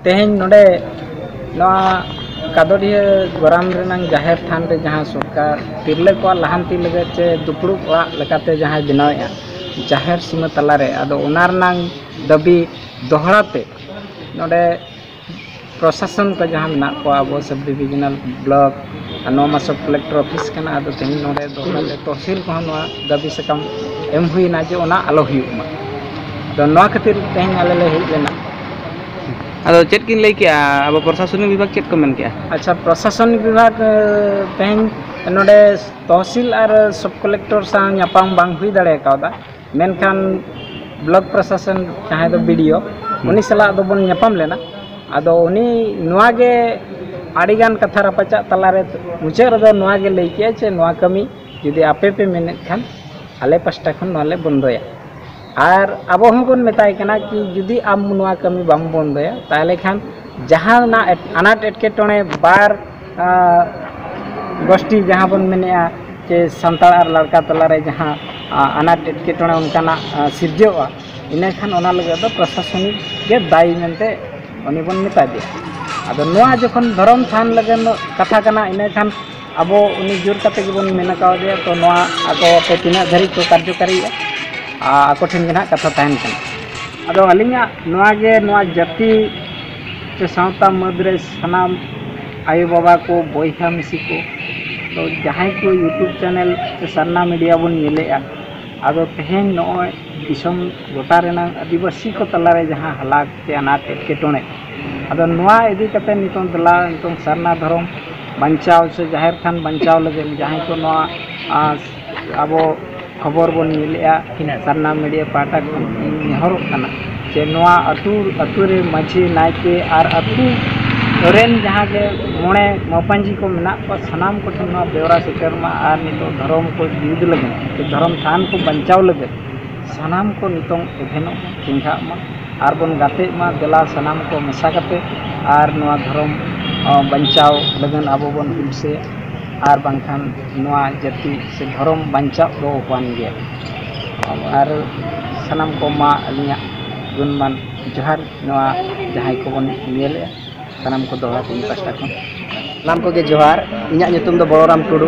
तेहें नोडे नवा कादोरिया गोराम रेनांग जाहेर थान रे जहाँ सरकार तिरले को लहांती लगे चे दुपड़ुब ओड़ा लेकाते जहाँ बनावेआ जाहेर सीमा तलारे आदो ओनार नांग दबी दोहराते नोडे प्रशासन को जहाँ मेना को अब सब डिविजनल ब्लॉक नोमा सब कलेक्टर ऑफिस कना आदो तेहें नोडे दोहराते तहसील को नवा दबी सकम एम हुईना जे ओना आलो हुयुमा तो नवा खातिर तेहें आले ले हेज लेना अदो चेक किन लई के अब प्रशासनिक विभाग चेक को मेन के अच्छा प्रशासनिक विभाग तेहें नोडे तहसील और सब कलेक्टर सा नापाम बांग हुई दाड़े कावदा मेनखान ब्लॉक प्रशासन चाहे तो वीडियो उनी सला दो बन नापाम लेना आदो उनी नोआ गे आड़ीगान कथा रपाचा तलारे मुचे रदो नोआ गे लई के चे नोआ कमी जुदी आपे पे मेने खान आले पास्टा खन नोले बंदोया और अब हम बन मेताय कना कि जुदी आम नोआ कमी बाम बंदोया ताले खान जहाँ ना अनाट एटकेटोणे बार गोष्ठी जहाँ बन मेनेआ चे संताल और लड़का तलारे जहाँ अनाट एटकेटोणे उनकाना सिरजोआ इने खान ओना लगे दो प्रशासनिक के दायी मेनते उनी बन मेता दिया आदो नोआ जखन धर्म थान लगन कथा कना इने खान अब उनी जोर कते बन मेना कावदे तो नोआ आको पे तिना धरी को कार्यकारी आको ठेन गना कथा तहन कना आदो अलिंगा नोआ गे नोआ जाति से सावता मदरे सनाम आयो बाबा को बोइहा मिसी को तो जहाँ को यूट्यूब चैनल से सरना मीडिया बन नेलेआ आदो तेहें नोय दिसम गोटा रेनांग आदिवासी को तलारे जहाँ हालात से अनाट एटकेटोणे आदो नोआ इदी कते नितों दला नितों सरना धर्म बंचाव से जाहिर थान बंचाव लगे जहाँ को नोआ अब खबर बन नेलेआ सरना मीडिया पाटा नेहरोग कना जे नोआ अतु रे माझी नायके और अतु रेन जहाँ के मोणे मपांजी को मेना को सनाम को ठन बेवरा सेटरमा और नितो धर्म को युद्ध लगे धर्म थान को बंचाव लगे सनाम को नितों एभेनो चिंघा मा और बन गाते मा देला सनाम को मेसा करते और नोआ धर्म बंचाव लगन अब बन हिमसे और बांखान नोआ जाति से धर्म बंचाव दो पान गया और सनाम को मा अलिया गुणमान जोहार नोआ जहाँ को बन नेले सनाम को दोहरा तीन पास्टा को नाम को के जोहार इन्या नितुम दो बलराम टुडू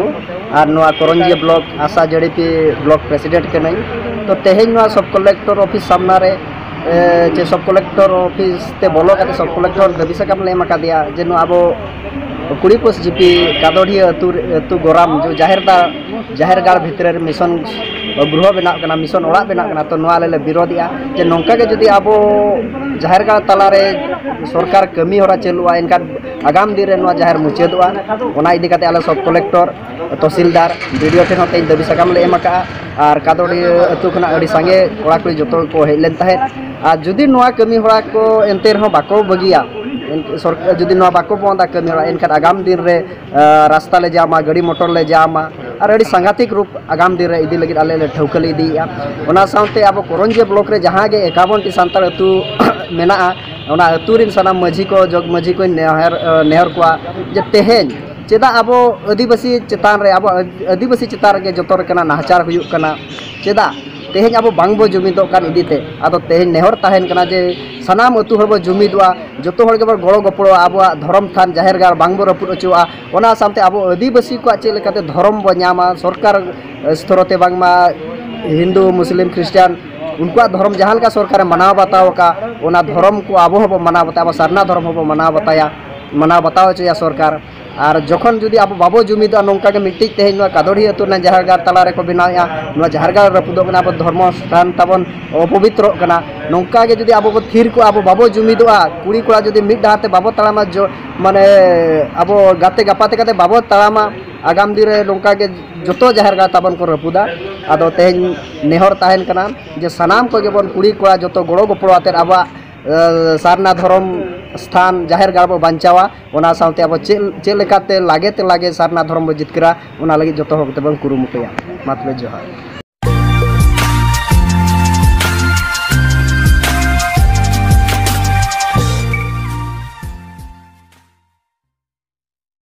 और नोआ करंजिया ब्लॉक आशा जड़ीपी ब्लॉक प्रेसिडेंट के नहीं तो तेहें नोआ सब कलेक्टर ऑफिस सामना रे जे सब कलेक्टर ऑफिस ते बोलो काते सब कलेक्टर दबी सकम ले मका दिया जे नो अब कुड़ीपोस जीपी कादोड़िया अतु गोराम जो जाहिरगार भितर मिशन गृह बना मिशन ओड़ा बना तो नोआ ले विरोधिया जे नौका के जुदी अब जाहिरगार तलारे सरकार कमी होरा चलुआ इनका आगाम दिन रे नोआ जाहिर मुचादुआ ओना इदी काते आले सब कलेक्टर तहसीलदार वीडियो ठेन होते दबी सकम ले एमका और कादोड़िया अतु खना अड़ी संगे कोड़ा कुड़ी जतो को हेलेन ताहे और जुदी नोआ कमी होरा को एनते रहो बाको बगिया सरकार जुदी नोआ बाको बंदा कमी होरा इनका आगाम दिन रे रास्ता ले जामा गाड़ी मोटर ले जामा और अड़ी सांघातिक रूप आगाम दिन रे इदी लगी आले ले ठौकली इदिया ओना साउते अब करंजिया ब्लॉक रे जहाँ गे 51 टी सांताल अतु मेना ओना अतु रिन सनाम माझी को जग माझी को नेहर को जे तेहें चेदा अब आदिवासी चेतान रे अब आदिवासी चेतान रे जतो रकना नाहचार हुयुक कना चेदा तेहें अब बांगबो जुमिदो कान इदीते आदो तेहें नेहर ताहेन कना जे सनाम अतु हरबो जुमिदवा जतो हर गेबो गड़ो गपड़ो अब धर्म थान जाहिरगार बांगबो रपुद अचुआ ओना सामते अब आदिवासी को चे लेकाते धर्म बो न्यामा सरकार स्तरते बांगमा हिंदू मुस्लिम क्रिश्चियन उनका धर्म जहाँ का सरकार मनाव बताओ का ओना धर्म को अब हबो मनाव बताया सरना धर्म हबो मनाव बताओ या सरकार और जखन जुदी अब बाबो जुमिद नौका के मिट्टी तेहें कादोड़िया अतु जाहिरगार तलारे को बनाया जाहिरगार रपुदो अब धर्म स्थान तबन अपवित्र नौका के जुदी अब थीर को अब बाबो जुमिदोआ कुड़ी कोड़ा जुदी मिड डाहाते बाबो तड़ामा जो माने अब गाते गपाते काते बाबो तड़ामा आगाम दिन रे नौका के जतो जाहिरगार तबन को रपुदा आदो तेहें नेहर ताहेन कना जे सनाम को गेबन कुड़ी कोड़ा जतो गड़ो गपड़ो आते अब सारना धर्म स्थान जाहिरगार बो बंचावा ओना साउते अब चे लेकाते लागे सारना धर्म बो जितकरा ओना लगी जतो हक तेबन कुरुमुटया मातबे जोहार।